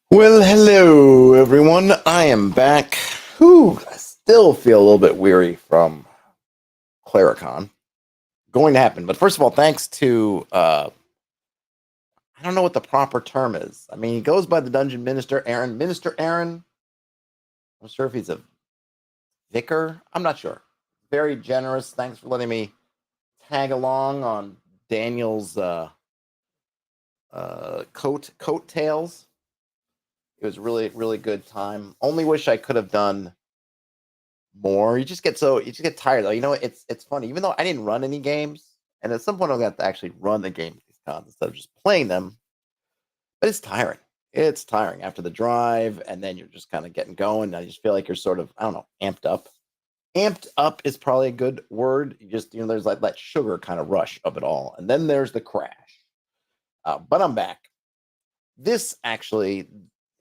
Well, hello everyone. I am back. Whew, I still feel a little bit weary from Claricon. Going to happen, but first of all, thanks to I don't know what the proper term is. I mean, he goes by the Dungeon Minister Aaron. Minister Aaron. I'm sure if he's a vicar. I'm not sure. Very generous. Thanks for letting me tag along on Daniel's coattails. It was really good time. Only wish I could have done more. You just get tired though. You know, it's funny. Even though I didn't run any games, and at some point I'll have to actually run the game these cons instead of just playing them. But it's tiring. It's tiring after the drive, and then you're just kind of getting going. I just feel like you're sort of, I don't know, amped up. Amped up is probably a good word. You just, there's like that sugar kind of rush of it all, and then there's the crash. But I'm back. This actually,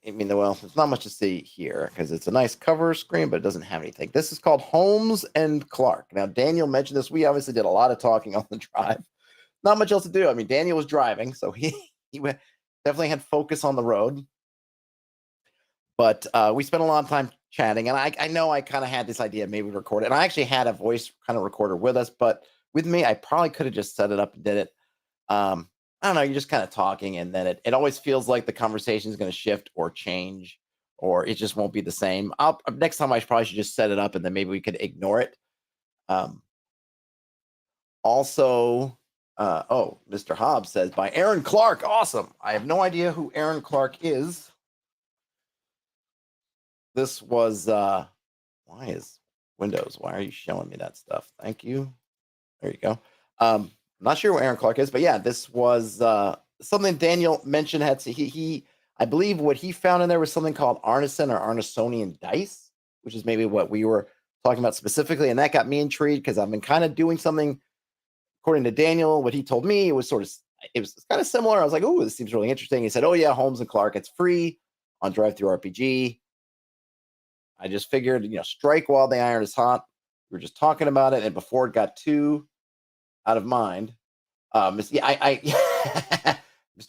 I mean, well, there's not much to see here because it's a nice cover screen, but it doesn't have anything. This is called Holmes and Clark. Now, Daniel mentioned this. We obviously did a lot of talking on the drive. Not much else to do. I mean, Daniel was driving, so he definitely had focus on the road. But we spent a lot of time chatting, and I know I kind of had this idea maybe record it. And I actually had a voice kind of recorder with us, but with me, I probably could have just set it up and did it. I don't know, you're just kind of talking, and then it always feels like the conversation is going to shift or change, or it just won't be the same. Next time I probably should just set it up, and then maybe we could ignore it. Also, Mr. Hobbs says by Aaron Clark. Awesome. I have no idea who Aaron Clark is. This was why is Windows? Why are you showing me that stuff? Thank you. There you go. I'm not sure who Aaron Clark is, but yeah, this was something Daniel mentioned. I believe what he found in there was something called Arneson or Arnesonian dice, which is maybe what we were talking about specifically, and that got me intrigued because I've been kind of doing something. According to Daniel, what he told me, it was kind of similar. I was like, oh, this seems really interesting. He said, oh yeah, Holmes and Clark, it's free on DriveThruRPG. I just figured, strike while the iron is hot. We were just talking about it, and before it got too out of mind, Mr.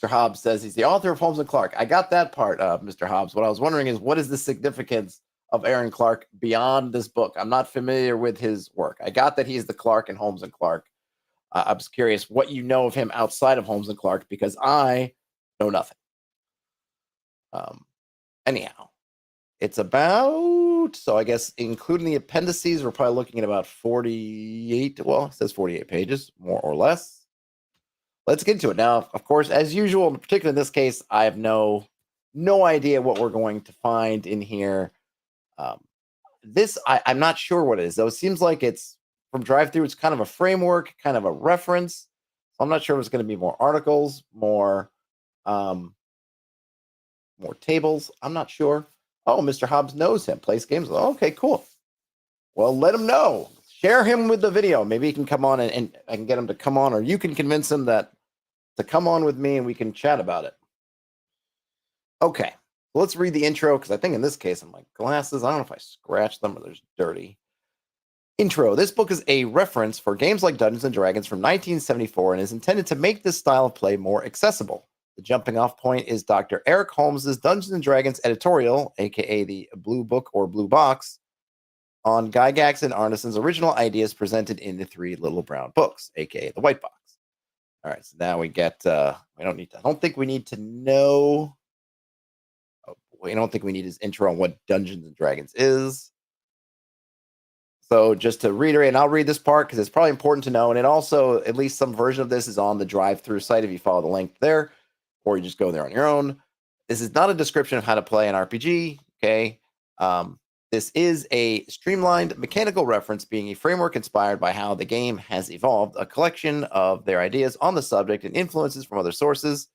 Hobbs says he's the author of Holmes and Clark. I got that part, Mr. Hobbs. What I was wondering is, what is the significance of Aaron Clark beyond this book? I'm not familiar with his work. I got that he's the Clark in Holmes and Clark. I was curious what you know of him outside of Holmes and Clark, because I know nothing. Anyhow, it's about, so I guess including the appendices, we're probably looking at about 48, well, it says 48 pages, more or less. Let's get into it. Now, of course, as usual, particularly in this case, I have no idea what we're going to find in here. I'm not sure what it is, though. It seems like it's from DriveThru. It's kind of a framework, kind of a reference. So I'm not sure if it's going to be more articles, more tables. I'm not sure. Oh, Mr. Hobbs knows him, plays games. Okay, cool. Well, let him know. Share him with the video. Maybe he can come on and I can get him to come on, or you can convince him to come on with me and we can chat about it. Okay, let's read the intro, because I think in this case, I'm like, glasses, I don't know if I scratched them or they're dirty. Intro. This book is a reference for games like Dungeons & Dragons from 1974 and is intended to make this style of play more accessible. The jumping off point is Dr. Eric Holmes's Dungeons & Dragons editorial, aka the Blue Book or Blue Box, on Gygax and Arneson's original ideas presented in the Three Little Brown Books, aka the White Box. All right, so now we get, I don't think we need to know. I don't think we need his intro on what Dungeons & Dragons is. So just to reiterate, and I'll read this part because it's probably important to know, and it also, at least some version of this is on the DriveThru site if you follow the link there, or you just go there on your own. This is not a description of how to play an RPG, okay? This is a streamlined mechanical reference, being a framework inspired by how the game has evolved, a collection of their ideas on the subject and influences from other sources,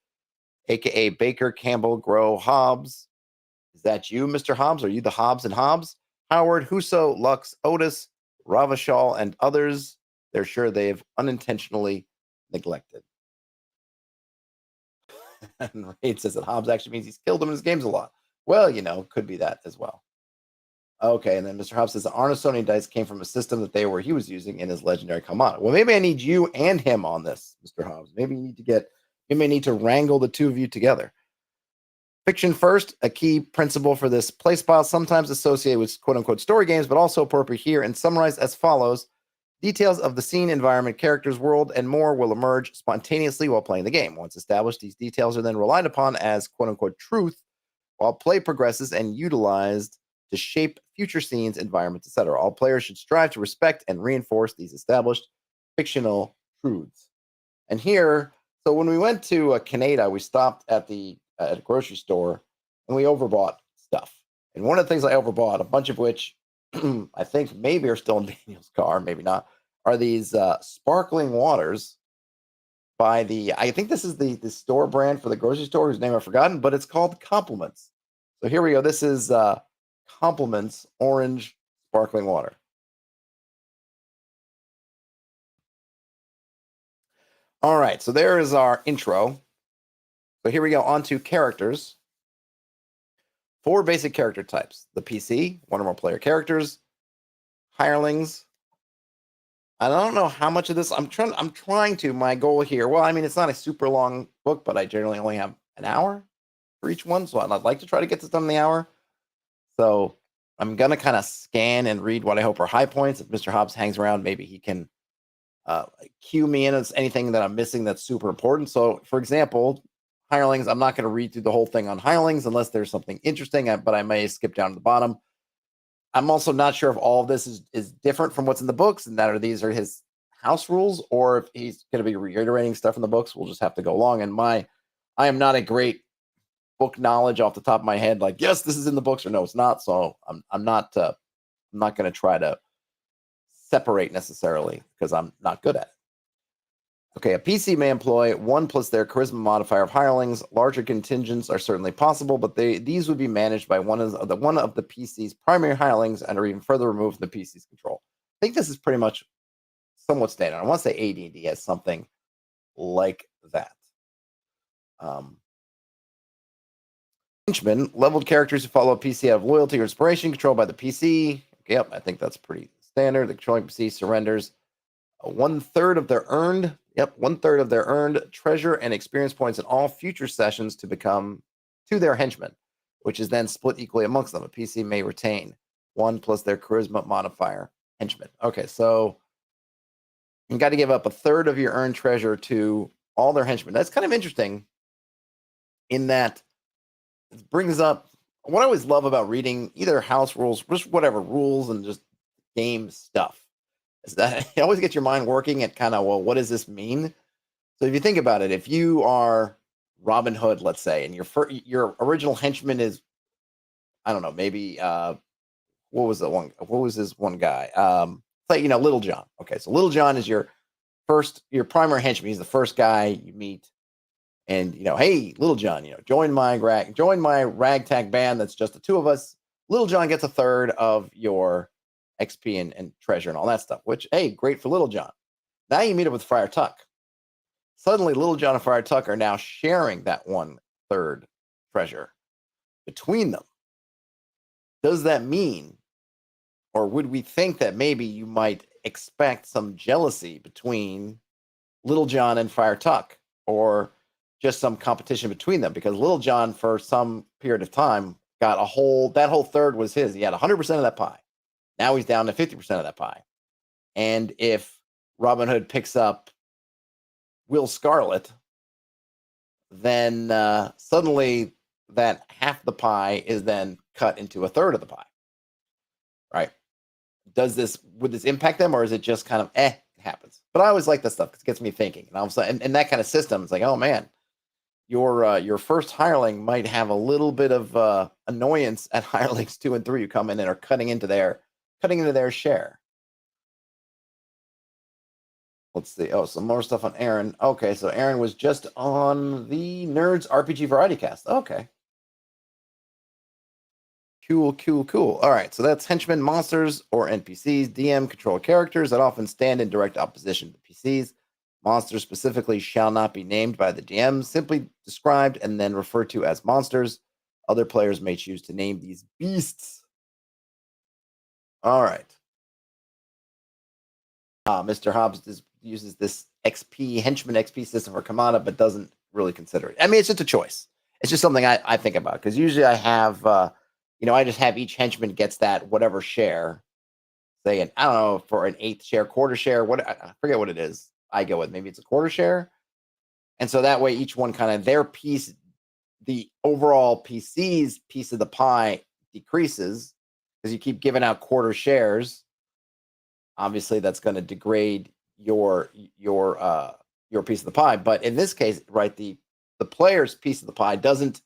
aka Baker, Campbell, Grow, Hobbs. Is that you, Mr. Hobbs? Are you the Hobbs and Hobbs? Howard, Huso, Lux, Otis, Ravachol, and others. They're sure they've unintentionally neglected. And Raid says that Hobbs actually means he's killed him in his games a lot. Well, could be that as well. Okay, and then Mr. Hobbs says the Arnesonian dice came from a system that he was using in his legendary Kalmata. Well, maybe I need you and him on this, Mr. Hobbs. Maybe you need to wrangle the two of you together. Fiction first, a key principle for this playstyle, sometimes associated with quote-unquote story games, but also appropriate here and summarized as follows. Details of the scene, environment, characters, world, and more will emerge spontaneously while playing the game. Once established, these details are then relied upon as quote-unquote truth while play progresses and utilized to shape future scenes, environments, etc. All players should strive to respect and reinforce these established fictional truths. And here, so when we went to Canada, we stopped at a grocery store and we overbought stuff. And one of the things I overbought, a bunch of which I think maybe are still in Daniel's car, maybe not, are these sparkling waters by I think this is the store brand for the grocery store whose name I've forgotten, but it's called Compliments. So here we go. This is Compliments Orange Sparkling Water. All right, so there is our intro. So here we go on to characters. 4 basic character types. The PC, 1 or more player characters, hirelings. I don't know how much of this I'm trying to, my goal here. Well, I mean, it's not a super long book, but I generally only have an hour for each one. So I'd like to try to get this done in the hour. So I'm going to kind of scan and read what I hope are high points. If Mr. Hobbs hangs around, maybe he can cue me in as anything that I'm missing that's super important. So, for example, hirelings, I'm not going to read through the whole thing on hirelings unless there's something interesting, but I may skip down to the bottom. I'm also not sure if all of this is different from what's in the books and that these are his house rules, or if he's going to be reiterating stuff in the books. We'll just have to go along. And I am not a great book knowledge off the top of my head. Like, yes, this is in the books, or no, it's not. So I'm not going to try to separate necessarily because I'm not good at it. Okay, a PC may employ 1 plus their charisma modifier of hirelings. Larger contingents are certainly possible, but these would be managed by one of the PC's primary hirelings and are even further removed from the PC's control. I think this is pretty much somewhat standard. I want to say AD&D has something like that. Henchmen, leveled characters who follow a PC out of loyalty or inspiration, controlled by the PC. Okay, yep, I think that's pretty standard. The controlling PC surrenders 1/3 of their earned, 1/3 of their earned treasure and experience points in all future sessions to their henchmen, which is then split equally amongst them. A PC may retain 1 plus their charisma modifier henchmen. Okay, so you got to give up 1/3 of your earned treasure to all their henchmen. That's kind of interesting in that it brings up what I always love about reading either house rules, just whatever rules and just game stuff. Is that it always gets your mind working at kind of, well, what does this mean? So if you think about it, if you are Robin Hood, let's say, and your original henchman is, I don't know, maybe what was this one guy? Like, Little John. Okay, so Little John is your primary henchman. He's the first guy you meet, and hey, Little John, join my ragtag band. That's just the 2 of us. Little John gets 1/3 of your XP and treasure and all that stuff, which, hey, great for Little John. Now you meet up with Friar Tuck. Suddenly, Little John and Friar Tuck are now sharing that 1/3 treasure between them. Does that mean, or would we think that maybe you might expect some jealousy between Little John and Friar Tuck, or just some competition between them? Because Little John, for some period of time, got that whole third was his. He had 100% of that pie. Now he's down to 50% of that pie. And if Robin Hood picks up Will Scarlet, then suddenly that half the pie is then cut into 1/3 of the pie. Right? Would this impact them, or is it just kind of it happens? But I always like this stuff because it gets me thinking. And all of a sudden, and that kind of system, it's like, oh man, your first hireling might have a little bit of annoyance at hirelings 2 and 3 who come in and are cutting into their share. Let's see. Oh, some more stuff on Aaron. Okay, so Aaron was just on the Nerds RPG Variety Cast. Okay. Cool. All right, so that's henchmen, monsters, or NPCs. DM control characters that often stand in direct opposition to PCs. Monsters specifically shall not be named by the DM, simply described and then referred to as monsters. Other players may choose to name these beasts. All right. Mr. Hobbs uses this henchman XP system for Kamada, but doesn't really consider it. I mean, it's just a choice. It's just something I think about, because usually I have, I just have each henchman gets that whatever share. Say, I don't know, for an eighth share, quarter share, what I forget what it is. I go with maybe it's a quarter share, and so that way each one kind of their piece, the overall PC's piece of the pie decreases because you keep giving out quarter shares. Obviously, that's going to degrade your piece of the pie. But in this case, right, the player's piece of the pie doesn't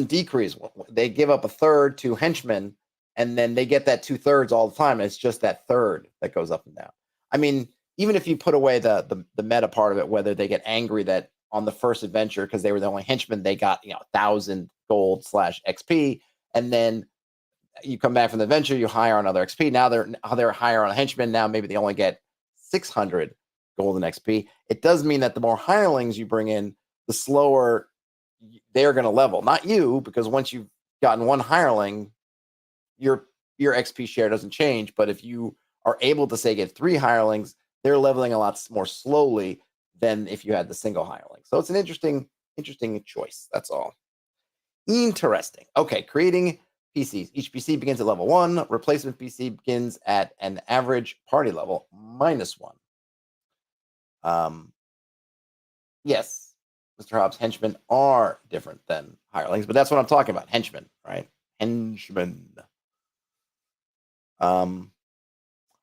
decrease. They give up a third to henchmen, and then they get that 2/3 all the time. And it's just that third that goes up and down. I mean, even if you put away the meta part of it, whether they get angry that on the first adventure, because they were the only henchmen, they got 1,000 gold / XP, and then you come back from the adventure, you hire another XP. Now they're higher on a henchman. Now maybe they only get 600 gold and XP. It does mean that the more hirelings you bring in, the slower they're going to level. Not you, because once you've gotten one hireling, your XP share doesn't change. But if you are able to say get 3 hirelings, they're leveling a lot more slowly than if you had the single hireling. So it's an interesting choice. That's all. Interesting. Okay, creating PCs. Each PC begins at level 1. Replacement PC begins at an average party level -1. Yes, Mr. Hobbs, henchmen are different than hirelings, but that's what I'm talking about. Henchmen, right? Henchmen.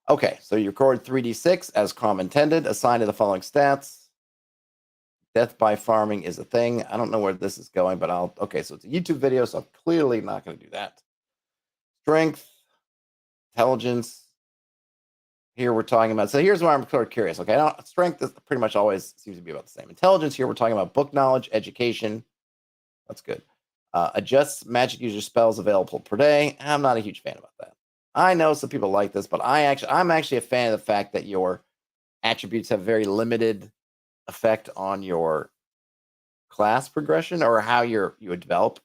Okay, so you record 3d6 as Crom intended, assigned to the following stats. Death by farming is a thing. I don't know where this is going, but okay, so it's a YouTube video, so I'm clearly not going to do that. Strength, intelligence. Here we're talking about, so here's where I'm sort of curious. Okay, strength is pretty much always seems to be about the same. Intelligence, here we're talking about book knowledge, education. That's good. Adjusts magic user spells available per day. I'm not a huge fan about that. I know some people like this, but I'm actually a fan of the fact that your attributes have very limited effect on your class progression or how you would develop,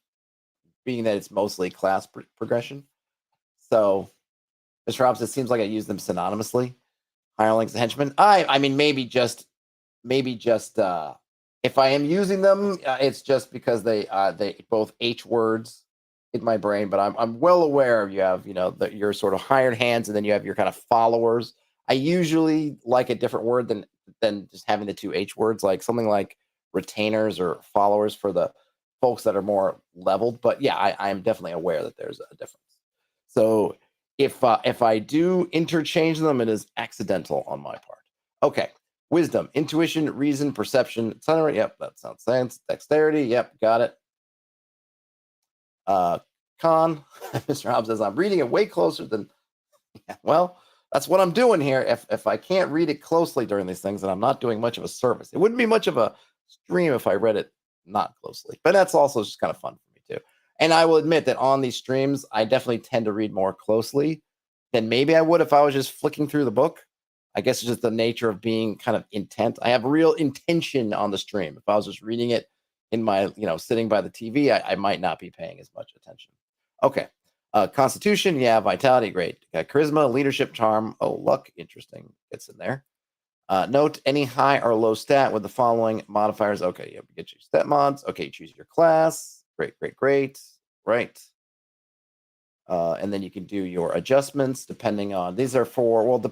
being that it's mostly class progression. So, Mr. Hobbs, it seems like I use them synonymously. Hirelings and henchmen. I mean, maybe just if I am using them, it's just because they both H words in my brain. But I'm well aware of you have your sort of hired hands, and then you have your kind of followers. I usually like a different word than just having the 2 H words, like something like retainers or followers for the folks that are more leveled. But yeah, I am definitely aware that there's a difference. So if I do interchange them, it is accidental on my part. Okay. Wisdom, intuition, reason, perception, etc. Yep, that sounds sense. Dexterity. Yep, got it. Con, Mr. Hobbs says, I'm reading it way closer than. Yeah, well, that's what I'm doing here. If I can't read it closely during these things, then I'm not doing much of a service. It wouldn't be much of a stream if I read it not closely. But that's also just kind of fun for me too. And I will admit that on these streams, I definitely tend to read more closely than maybe I would if I was just flicking through the book. I guess it's just the nature of being kind of intent. I have real intention on the stream. If I was just reading it in my, sitting by the TV, I might not be paying as much attention. Okay. Constitution, yeah. Vitality, great. Charisma, leadership, charm. Oh, luck, interesting. Gets in there. Note any high or low stat with the following modifiers. Okay, you get your stat mods. Okay, you choose your class. Great. Right. And then you can do your adjustments depending on, these are for, well,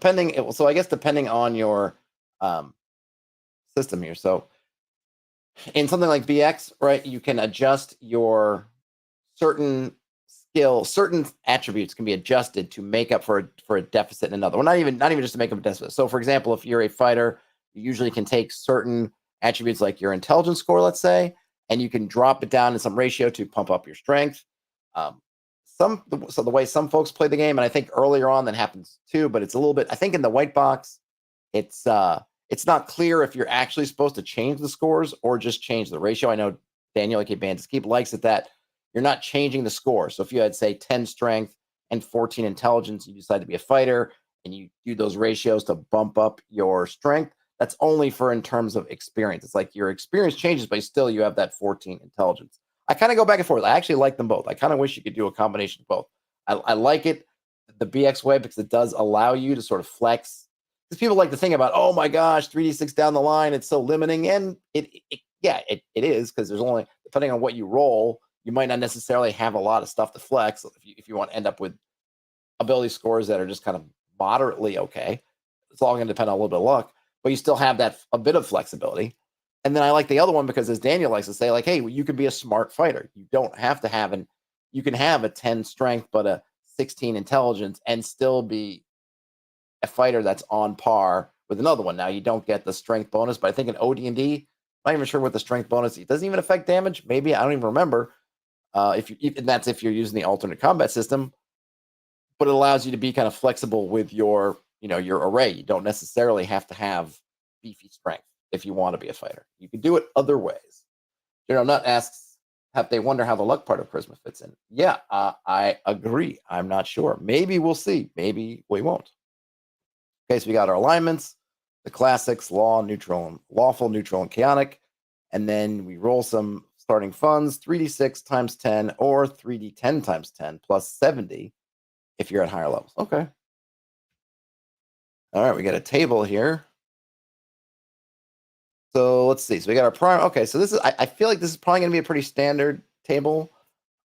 so I guess depending on your system here. So in something like BX, right, you can adjust your certain attributes can be adjusted to make up for a deficit in another. Well, not even just to make up a deficit. So for example, if you're a fighter, you usually can take certain attributes like your intelligence score, let's say, and you can drop it down in some ratio to pump up your strength. So the way some folks play the game, and I think earlier on that happens too, but it's a little bit, I think in the white box, it's not clear if you're actually supposed to change the scores or just change the ratio. I know Daniel, aka Bandits Keep, likes it that you're not changing the score. So if you had, say, 10 strength and 14 intelligence, you decide to be a fighter and you do those ratios to bump up your strength, that's only for in terms of experience. It's like your experience changes, but still you have that 14 intelligence. I kind of go back and forth. I actually like them both. I kind of wish you could do a combination of both. I like it the BX way because it does allow you to sort of flex. Because people like to think about, oh my gosh, 3d6 down the line, it's so limiting. And it is, because there's only, depending depending on what you roll, you might not necessarily have a lot of stuff to flex if you want to end up with ability scores that are just kind of moderately okay. It's all going to depend on a little bit of luck, but you still have that a bit of flexibility. And then I like the other one because, as Daniel likes to say, like, hey, you can be a smart fighter. You don't have to have you can have a 10 strength but a 16 intelligence and still be a fighter that's on par with another one. Now you don't get the strength bonus, but I think in OD&D, I'm not even sure what the strength bonus. It doesn't even affect damage. Maybe I don't even remember. That's if you're using the alternate combat system, but it allows you to be kind of flexible with your array. You don't necessarily have to have beefy strength if you want to be a fighter. You can do it other ways. Nut asks, have they wonder how the luck part of charisma fits in? Yeah, I agree. I'm not sure. Maybe we'll see. Maybe we won't. Okay, so we got our alignments, the classics, lawful, neutral, and chaotic. And then we roll some starting funds, 3d6 times 10 or 3d10 times 10 plus 70 if you're at higher levels. Okay. All right, we got a table here. So let's see. So we got our prime. Okay, so this is. I feel like this is probably going to be a pretty standard table.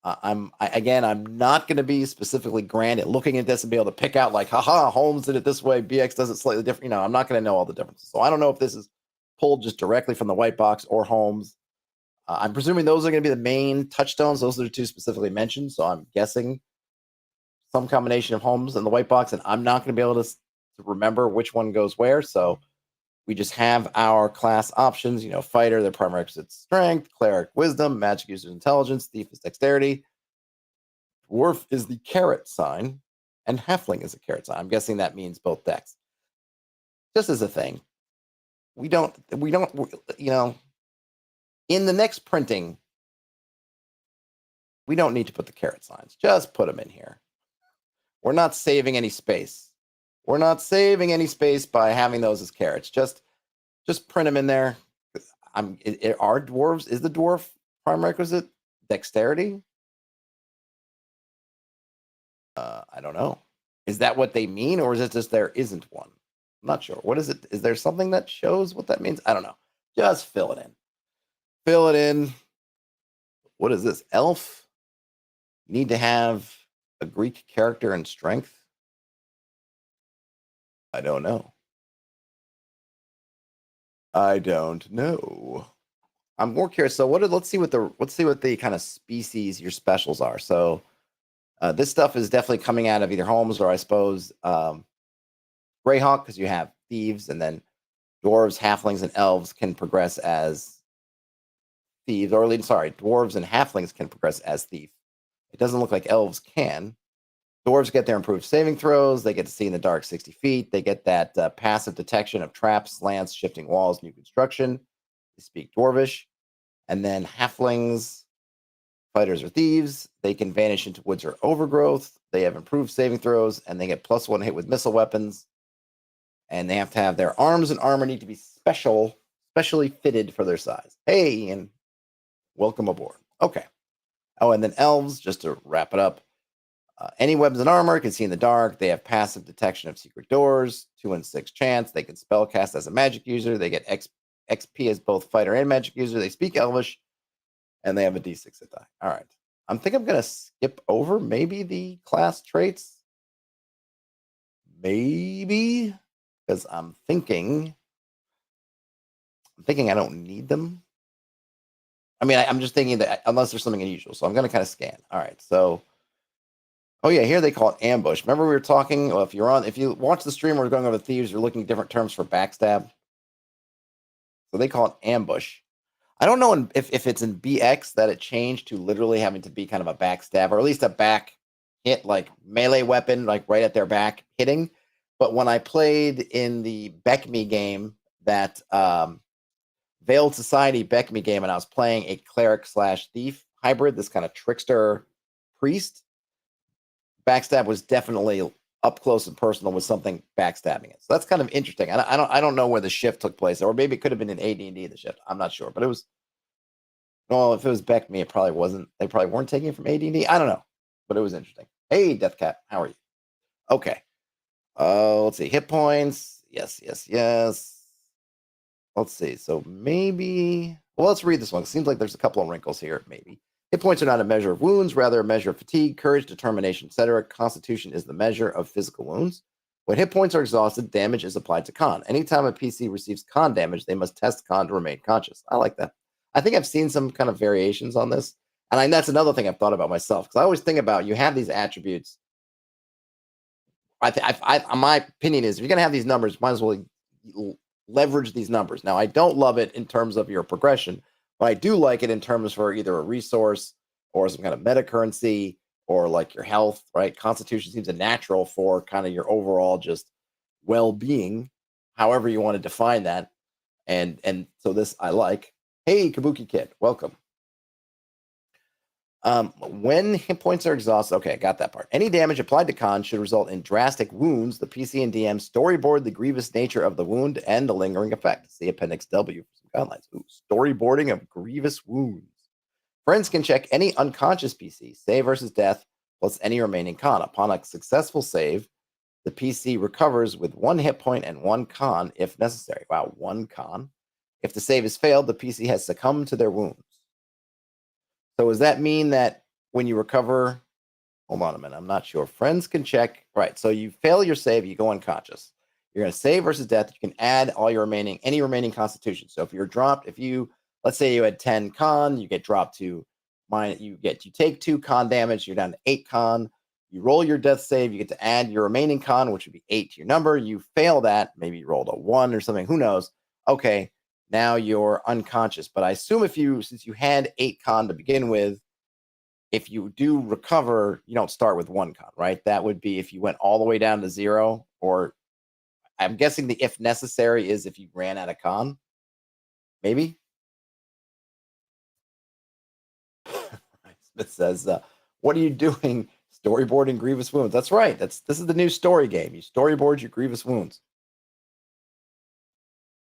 I'm not going to be specifically grand at looking at this and be able to pick out like, haha, Holmes did it this way, BX does it slightly different. I'm not going to know all the differences. So I don't know if this is pulled just directly from the white box or Holmes. I'm presuming those are going to be the main touchstones. Those are the two specifically mentioned. So I'm guessing some combination of Holmes and the white box, and I'm not going to be able to remember which one goes where. So we just have our class options, fighter, their primary requisite strength, cleric, wisdom, magic user's intelligence, thief is dexterity, dwarf is the caret sign, and halfling is a caret sign. I'm guessing that means both dex. Just as a thing, we don't, in the next printing, we don't need to put the caret signs. Just put them in here. We're not saving any space. We're not saving any space by having those as carets. Just print them in there. Are dwarves? Is the dwarf prime requisite dexterity? I don't know. Is that what they mean, or is it just there isn't one? I'm not sure. What is it? Is there something that shows what that means? I don't know. Just fill it in. Fill it in. What is this? Elf? Need to have a Greek character and strength? I don't know. I don't know. I'm more curious. So let's see what the kind of species your specials are. So this stuff is definitely coming out of either Holmes or I suppose Greyhawk, because you have thieves, and then dwarves, halflings, and elves can progress as thieves, or dwarves and halflings can progress as thief. It doesn't look like elves can. Dwarves get their improved saving throws. They get to see in the dark 60 feet. They get that passive detection of traps, slants, shifting walls, new construction. They speak Dwarvish. And then halflings, fighters or thieves, they can vanish into woods or overgrowth. They have improved saving throws, and they get +1 hit with missile weapons. And they have to have their arms and armor need to be specially fitted for their size. Hey, Ian, welcome aboard. Okay. Oh, and then elves, just to wrap it up. Any weapons and armor can see in the dark. They have passive detection of secret doors, 2 in 6 chance. They can spellcast as a magic user. They get XP as both fighter and magic user. They speak Elvish, and they have a D6 at die. All right. I'm going to skip over maybe the class traits. Maybe, because I'm thinking I don't need them. I mean, I'm just thinking that unless there's something unusual. So I'm going to kind of scan. All right. So, oh yeah, here they call it ambush. Remember we were talking, well, if you watch the stream where we're going over thieves, you're looking at different terms for backstab. So they call it ambush. I don't know if it's in BX that it changed to literally having to be kind of a backstab, or at least a back hit, like melee weapon, like right at their back hitting. But when I played in the Beckme game, that Veiled Society Beckme game, and I was playing a cleric/thief hybrid, this kind of trickster priest, backstab was definitely up close and personal with something backstabbing it. So that's kind of interesting. I don't know where the shift took place, or maybe it could have been in AD&D the shift. I'm not sure, but it was. Well, if it was Beckme, it probably wasn't. They probably weren't taking it from AD&D. I don't know, but it was interesting. Hey, Deathcat, how are you? Okay. Let's see. Hit points. Yes. let's see. So maybe, well, let's read this one. It seems like there's a couple of wrinkles here. Maybe hit points are not a measure of wounds, rather a measure of fatigue, courage, determination, etc. Constitution is the measure of physical wounds. When hit points are exhausted, damage is applied to con. Anytime a PC receives con damage, they must test con to remain conscious. I like that. I think I've seen some kind of variations on this. And that's another thing I've thought about myself, because I always think about, you have these attributes. My opinion is, if you're going to have these numbers, might as well leverage these numbers. Now, I don't love it in terms of your progression, but I do like it in terms for either a resource or some kind of meta currency, or like your health, right? Constitution seems a natural for kind of your overall just well-being, however you want to define that. And so this I like. Hey, Kabuki Kid, welcome. When hit points are exhausted, okay, I got that part. Any damage applied to con should result in drastic wounds. The PC and DM storyboard the grievous nature of the wound and the lingering effect. See Appendix W for some guidelines. Ooh, storyboarding of grievous wounds. Friends can check any unconscious PC, save versus death, plus any remaining con. Upon a successful save, the PC recovers with 1 hit point and 1 con if necessary. Wow, 1 con. If the save is failed, the PC has succumbed to their wounds. So does that mean that when you recover, hold on a minute, I'm not sure. Friends can check, right? So you fail your save, you go unconscious. You're going to save versus death. You can add all your any remaining constitution. So if you're dropped, let's say you had 10 con, you get dropped to you take 2 con damage, you're down to 8 con. You roll your death save, you get to add your remaining con, which would be 8 to your number. You fail that, maybe you rolled a 1 or something, who knows? Okay, now you're unconscious. But I assume since you had 8 con to begin with, if you do recover, you don't start with 1 con, right? That would be if you went all the way down to 0, or I'm guessing the if necessary is if you ran out of con, maybe. Smith says, what are you doing storyboarding grievous wounds? That's right. This is the new story game. You storyboard your grievous wounds.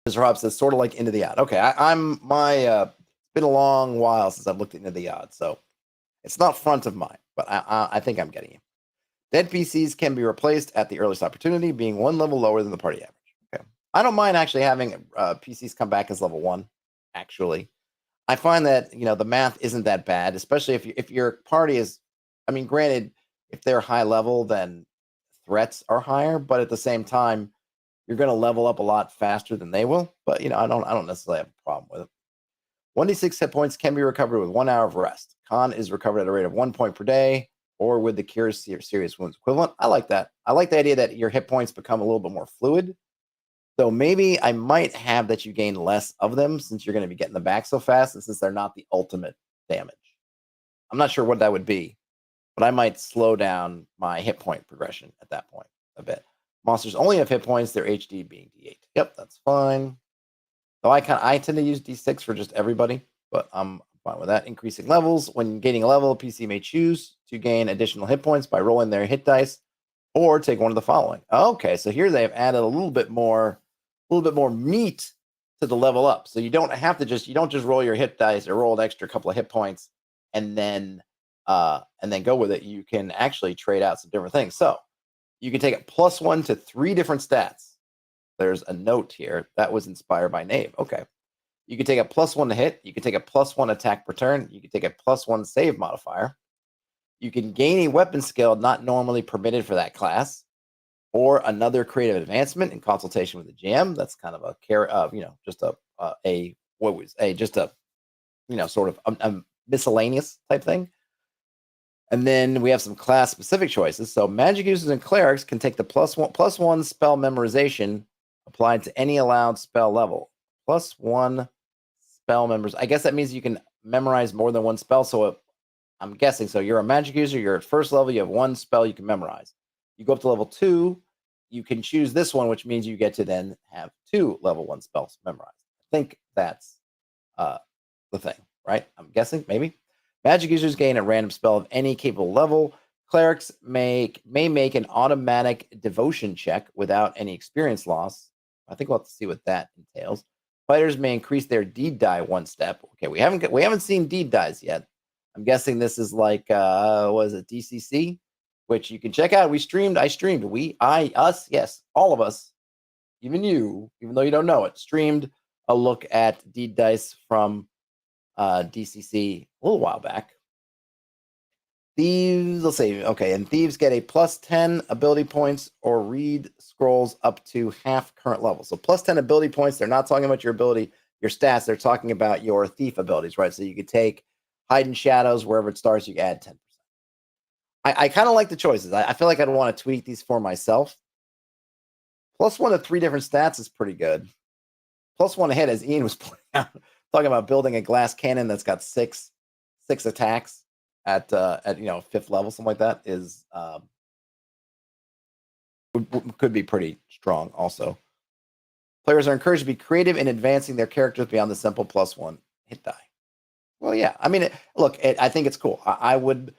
Mr. Hobbs says, sort of like Into the Odd. Okay, it's been a long while since I've looked at Into the Odd, so it's not front of mind, but I think I'm getting it. Dead PCs can be replaced at the earliest opportunity, being 1 level lower than the party average. Okay, I don't mind actually having PCs come back as level 1. Actually, I find that the math isn't that bad, especially if your party is, I mean, granted, if they're high level, then threats are higher, but at the same time, you're going to level up a lot faster than they will. But I don't necessarily have a problem with it. 1d6 hit points can be recovered with 1 hour of rest. Con is recovered at a rate of 1 point per day, or with the cure serious wounds equivalent. I like that. I like the idea that your hit points become a little bit more fluid. So maybe I might have that you gain less of them, since you're going to be getting them back so fast, and since they're not the ultimate damage. I'm not sure what that would be, but I might slow down my hit point progression at that point a bit. Monsters only have hit points, their HD being D8. Yep, that's fine. So I tend to use D6 for just everybody, but I'm fine with that. Increasing levels. When gaining a level, a PC may choose to gain additional hit points by rolling their hit dice, or take one of the following. Okay, so here they have added a little bit more meat to the level up. So you don't just roll your hit dice or roll an extra couple of hit points and then go with it. You can actually trade out some different things. So you can take it +1 to 3 different stats. There's a note here that was inspired by Nave. Okay. You can take a +1 to hit. You can take a +1 attack per turn. You can take a +1 save modifier. You can gain a weapon skill not normally permitted for that class, or another creative advancement in consultation with the GM. That's kind of a sort of a miscellaneous type thing. And then we have some class specific choices. So magic users and clerics can take the +1 spell memorization applied to any allowed spell level. +1 spell members. I guess that means you can memorize more than 1 spell. So I'm guessing. So you're a magic user. You're at first level. You have 1 spell you can memorize. You go up to level 2. You can choose this one, which means you get to then have 2 level 1 spells memorized. I think that's the thing, right? I'm guessing, maybe. Magic users gain a random spell of any capable level. Clerics may make an automatic devotion check without any experience loss. I think we'll have to see what that entails. Fighters may increase their deed die 1 step. Okay, we haven't seen deed dies yet. I'm guessing this is like what is it, DCC, which you can check out. I streamed. Us, yes, all of us, even you, even though you don't know it, streamed a look at Deed Dice from DCC a little while back. Thieves, let's see. Okay, and thieves get a +10 ability points or read scrolls up to half current level. So +10 ability points. They're not talking about your ability, your stats. They're talking about your thief abilities, right? So you could take hide in shadows wherever it starts. You can add 10%. I kind of like the choices. I feel like I'd want to tweak these for myself. +1 to 3 different stats is pretty good. +1 to hit, as Ian was pointing out, talking about building a glass cannon that's got six attacks at 5th level, something like that is could be pretty strong. Also, players are encouraged to be creative in advancing their characters beyond the simple +1 hit die. Well, yeah, I mean, I think it's cool. I would.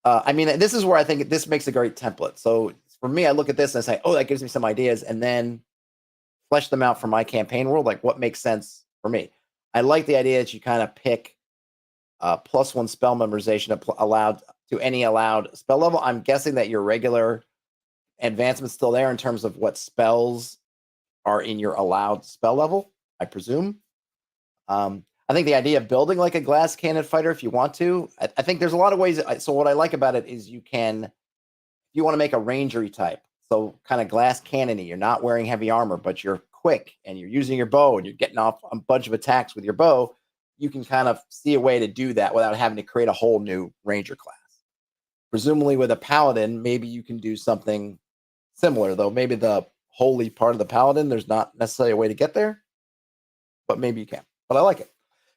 I mean, this is where I think this makes a great template. So for me, I look at this and I say, oh, that gives me some ideas, and then flesh them out for my campaign world. Like, what makes sense for me? I like the idea that you kind of pick +1 spell memorization allowed to any allowed spell level. I'm guessing that your regular advancement's still there in terms of what spells are in your allowed spell level, I presume. I think the idea of building like a glass cannon fighter, if you want to, I think there's a lot of ways. So what I like about it is you want to make a rangery type. So kind of glass cannony. You're not wearing heavy armor, but you're quick and you're using your bow and you're getting off a bunch of attacks with your bow. You can kind of see a way to do that without having to create a whole new ranger class. Presumably with a paladin, maybe you can do something similar, though. Maybe the holy part of the paladin, there's not necessarily a way to get there, but maybe you can. But I like it.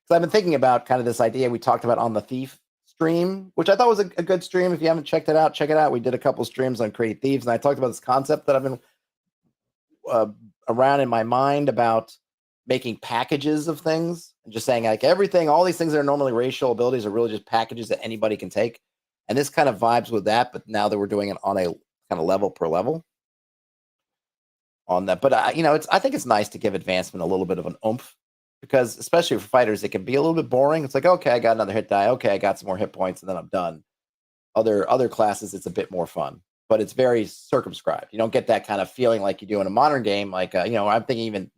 So I've been thinking about kind of this idea we talked about on the Thief stream, which I thought was a good stream. If you haven't checked it out, check it out. We did a couple streams on Create Thieves, and I talked about this concept that I've been around in my mind about making packages of things and just saying like everything, all these things that are normally racial abilities are really just packages that anybody can take. And this kind of vibes with that, but now that we're doing it on a kind of level per level on that. But I think it's nice to give advancement a little bit of an oomph, because especially for fighters, it can be a little bit boring. It's like, okay, I got another hit die. Okay, I got some more hit points, and then I'm done. Other classes, it's a bit more fun, but it's very circumscribed. You don't get that kind of feeling like you do in a modern game. Like, I'm thinking even,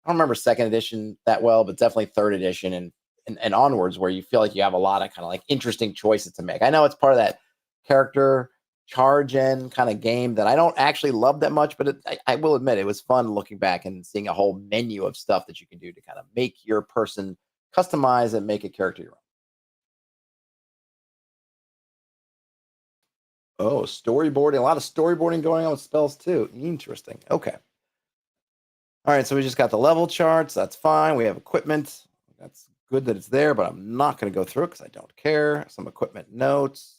I don't remember 2nd edition that well, but definitely 3rd edition and onwards, where you feel like you have a lot of kind of like interesting choices to make. I know it's part of that character charge in kind of game that I don't actually love that much, but I will admit it was fun looking back and seeing a whole menu of stuff that you can do to kind of make your person customize and make a character your own. Oh, storyboarding. A lot of storyboarding going on with spells too. Interesting. Okay. All right, so we just got the level charts. That's fine. We have equipment. That's good that it's there, but I'm not going to go through it because I don't care. Some equipment notes.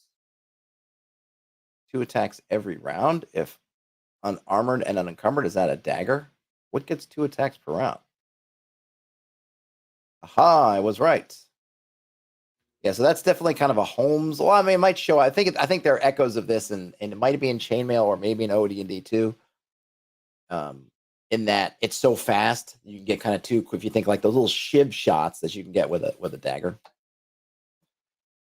2 attacks every round. If unarmored and unencumbered, is that a dagger? What gets 2 attacks per round? Aha, I was right. Yeah, so that's definitely kind of a Holmes. Well, I mean, it might show. I think there are echoes of this, and it might be in Chainmail or maybe in OD&D too. In that it's so fast, you can get kind of too. If you think like those little shiv shots that you can get with a dagger.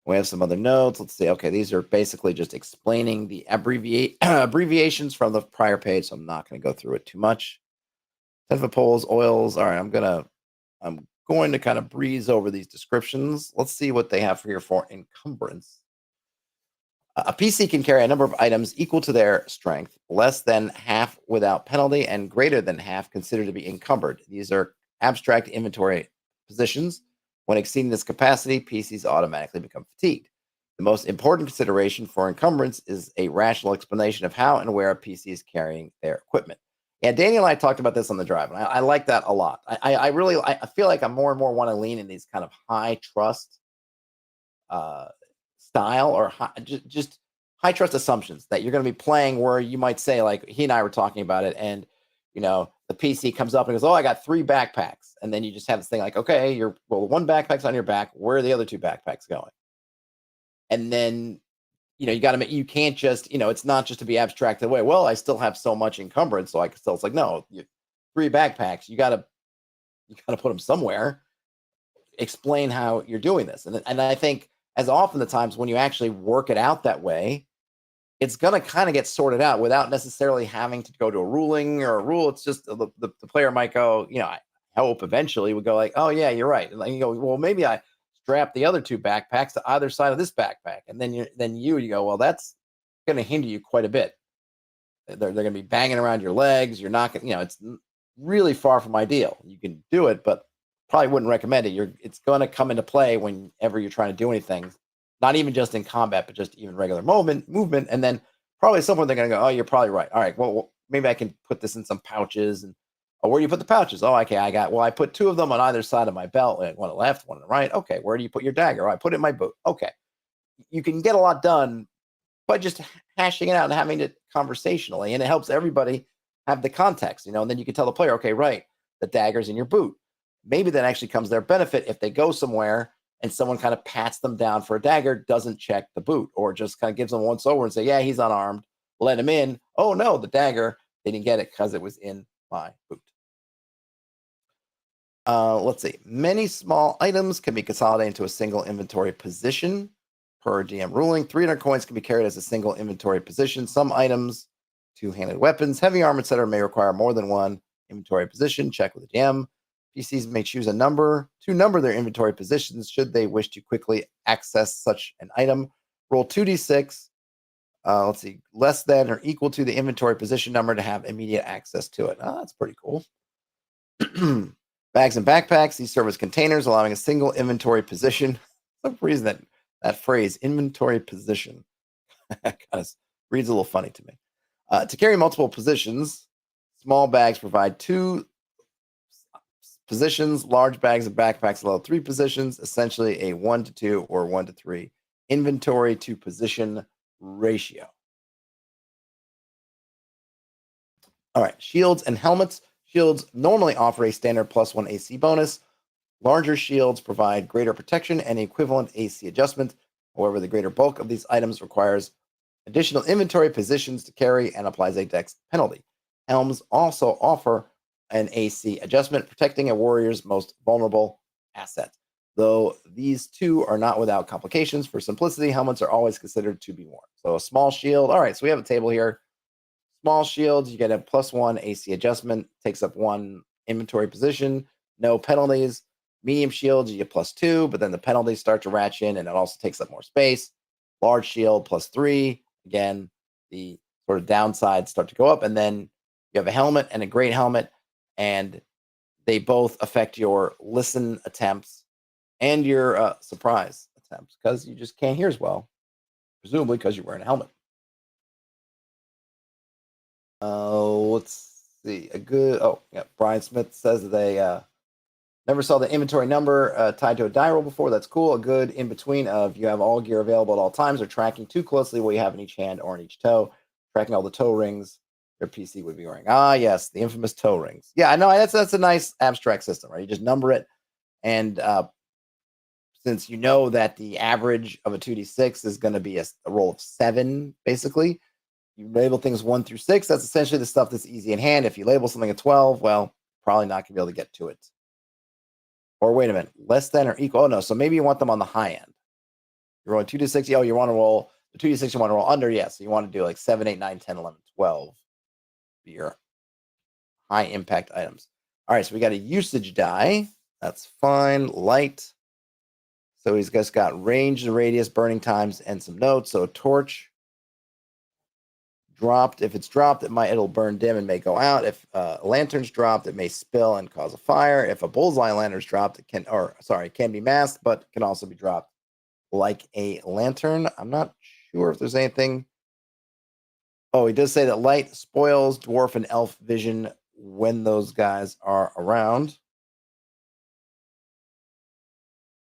We have some other notes. Let's see. Okay, these are basically just explaining the abbreviations from the prior page, so I'm not going to go through it too much. Poles, oils. All right, I'm going to kind of breeze over these descriptions. Let's see what they have here for encumbrance. A PC can carry a number of items equal to their strength, less than half without penalty, and greater than half considered to be encumbered. These are abstract inventory positions. When exceeding this capacity, PCs automatically become fatigued. The most important consideration for encumbrance is a rational explanation of how and where a PC is carrying their equipment. Yeah, Daniel and I talked about this on the drive, and I like that a lot. I really feel like I more and more want to lean in these kind of high trust style, or just high trust assumptions that you're going to be playing, where you might say, like he and I were talking about it, and the PC comes up and goes, oh, I got 3 backpacks. And then you just have this thing like, okay, one backpack's on your back. Where are the other 2 backpacks going? And then, you can't just, it's not just to be abstracted away. Well, I still have so much encumbrance. So it's like, no, 3 backpacks, you got to put them somewhere. Explain how you're doing this. And I think as often the times when you actually work it out that way, it's going to kind of get sorted out without necessarily having to go to a ruling or a rule. It's just the player might go, I help eventually would go like, oh yeah, you're right. And you go, well, maybe I strap the other 2 backpacks to either side of this backpack. And then you go, well, that's going to hinder you quite a bit. They're going to be banging around your legs. You're not going to, it's really far from ideal. You can do it, but probably wouldn't recommend it. It's going to come into play whenever you're trying to do anything, not even just in combat, but just even regular movement. And then probably somewhere they're going to go, oh, you're probably right. All right, well, maybe I can put this in some pouches. And where do you put the pouches? Oh, okay, I put 2 of them on either side of my belt, one on the left, one on the right. Okay, where do you put your dagger? Oh, I put it in my boot. Okay, you can get a lot done by just hashing it out and having it conversationally, and it helps everybody have the context, and then you can tell the player, okay, right, the dagger's in your boot. Maybe that actually comes their benefit if they go somewhere and someone kind of pats them down for a dagger, doesn't check the boot, or just kind of gives them once over and say, yeah, he's unarmed, let him in. Oh no, the dagger, they didn't get it because it was in my boot. Let's see. Many small items can be consolidated into a single inventory position. Per DM ruling, 300 coins can be carried as a single inventory position. Some items, 2-handed weapons, heavy armor, etc., may require more than one inventory position. Check with the DM. PCs may choose a number to number their inventory positions should they wish to quickly access such an item. Roll 2d6. Let's see, less than or equal to the inventory position number to have immediate access to it. Oh, that's pretty cool. Bags and backpacks. These serve as containers, allowing a single inventory position. For some reason that phrase, inventory position, kind of reads a little funny to me. To carry multiple positions, small bags provide 2 positions. Large bags and backpacks allow 3 positions, essentially a 1-to-2 or 1-to-3 inventory to position ratio. All right, shields and helmets. Shields normally offer a standard +1 AC bonus. Larger shields provide greater protection and equivalent AC adjustment. However, the greater bulk of these items requires additional inventory positions to carry and applies a dex penalty. Helms also offer an AC adjustment, protecting a warrior's most vulnerable asset. Though these 2 are not without complications, for simplicity, helmets are always considered to be worn. So a small shield. All right, so we have a table here. Small shields, you get a +1 AC adjustment, takes up 1 inventory position, no penalties. Medium shields, you get +2, but then the penalties start to ratchet in, and it also takes up more space. Large shield, +3. Again, the sort of downsides start to go up, and then you have a helmet and a great helmet, and they both affect your listen attempts and your surprise attempts because you just can't hear as well, presumably because you're wearing a helmet. Let's see. Brian Smith says that they never saw the inventory number tied to a die roll before. That's cool. A good in between of you have all gear available at all times or tracking too closely what you have in each hand or in each toe. Tracking all the toe rings your PC would be wearing. Ah, yes, the infamous toe rings. Yeah, I know that's a nice abstract system, right? You just number it, and since you know that the average of a 2d6 is going to be a roll of 7, basically, you label things 1 through 6. That's essentially the stuff that's easy in hand. If you label something at 12, well, probably not going to be able to get to it. Or wait a minute, less than or equal. Oh, no. So maybe you want them on the high end. You're rolling 2d6. Oh, you want to roll the 2d6 you want to roll under. Yeah. So you want to do like 7, 8, 9, 10, 11, 12 for your high impact items. All right. So we got a usage die. That's fine. Light. So he's just got range and radius, burning times, and some notes. So a torch dropped. If it's dropped, it'll burn dim and may go out. If a lantern's dropped, it may spill and cause a fire. If a bullseye lantern's dropped, it can be masked, but can also be dropped like a lantern. I'm not sure if there's anything. Oh, he does say that light spoils dwarf and elf vision when those guys are around.